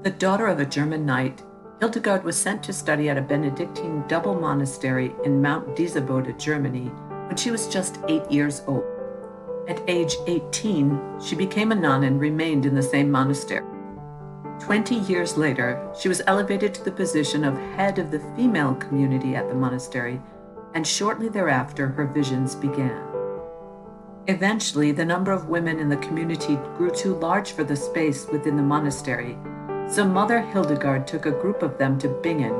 The daughter of a German knight, Hildegard was sent to study at a Benedictine double monastery in Mount Diesebode, Germany, when she was just 8 years old. At age 18, she became a nun and remained in the same monastery. 20 years later, she was elevated to the position of head of the female community at the monastery, and shortly thereafter, her visions began. Eventually, the number of women in the community grew too large for the space within the monastery, so Mother Hildegard took a group of them to Bingen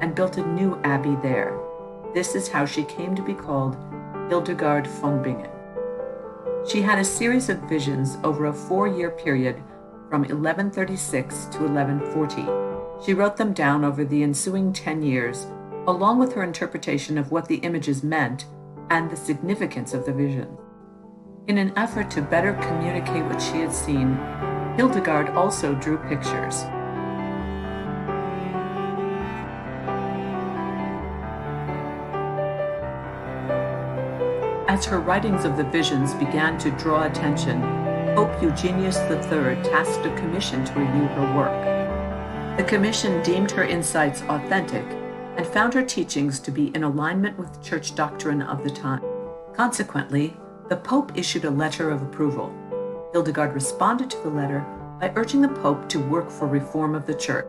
and built a new abbey there. This is how she came to be called Hildegard von Bingen. She had a series of visions over a 4-year period from 1136 to 1140. She wrote them down over the ensuing 10 years, along with her interpretation of what the images meant and the significance of the vision. In an effort to better communicate what she had seen, Hildegard also drew pictures. As her writings of the visions began to draw attention, Pope Eugenius III tasked a commission to review her work. The commission deemed her insights authentic and found her teachings to be in alignment with church doctrine of the time. Consequently, the Pope issued a letter of approval. Hildegard responded to the letter by urging the Pope to work for reform of the church.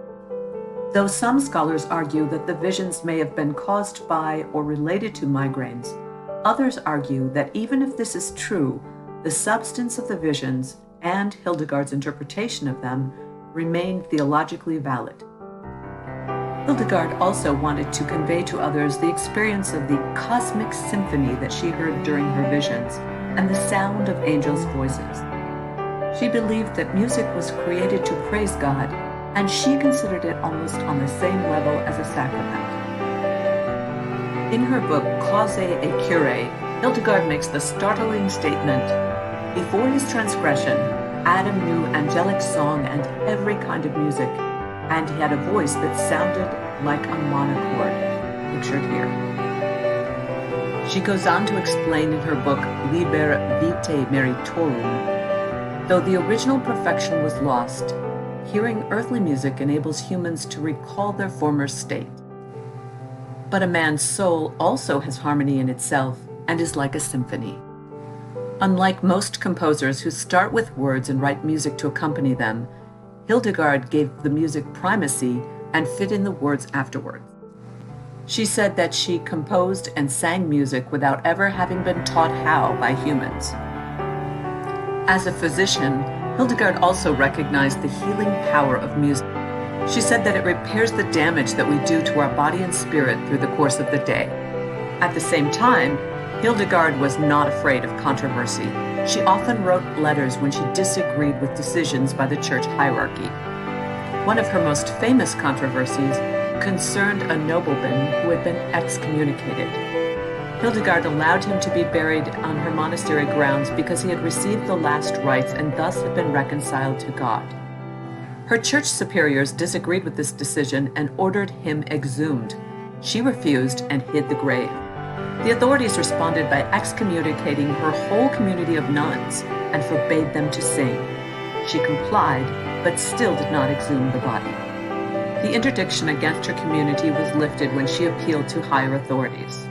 Though some scholars argue that the visions may have been caused by or related to migraines, others argue that even if this is true, the substance of the visions and Hildegard's interpretation of them remain theologically valid. Hildegard also wanted to convey to others the experience of the cosmic symphony that she heard during her visions and the sound of angels' voices. She believed that music was created to praise God, and she considered it almost on the same level as a sacrament. In her book, Causae et Curae, Hildegard makes the startling statement, "Before his transgression, Adam knew angelic song and every kind of music, and he had a voice that sounded like a monochord," pictured here. She goes on to explain in her book, Liber Vitae Meritorum, though the original perfection was lost, hearing earthly music enables humans to recall their former state. But a man's soul also has harmony in itself and is like a symphony. Unlike most composers who start with words and write music to accompany them, Hildegard gave the music primacy and fit in the words afterwards. She said that she composed and sang music without ever having been taught how by humans. As a physician, Hildegard also recognized the healing power of music. She said that it repairs the damage that we do to our body and spirit through the course of the day. At the same time, Hildegard was not afraid of controversy. She often wrote letters when she disagreed with decisions by the church hierarchy. One of her most famous controversies concerned a nobleman who had been excommunicated. Hildegard allowed him to be buried on her monastery grounds because he had received the last rites and thus had been reconciled to God. Her church superiors disagreed with this decision and ordered him exhumed. She refused and hid the grave. The authorities responded by excommunicating her whole community of nuns and forbade them to sing. She complied, but still did not exhume the body. The interdiction against her community was lifted when she appealed to higher authorities.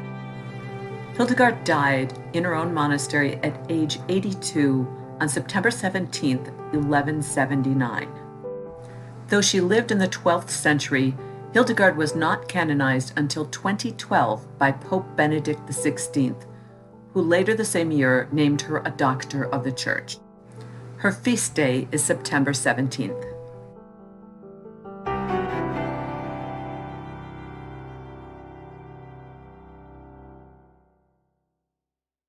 Hildegard died in her own monastery at age 82 on September 17, 1179. Though she lived in the 12th century, Hildegard was not canonized until 2012 by Pope Benedict XVI, who later the same year named her a doctor of the Church. Her feast day is September 17th.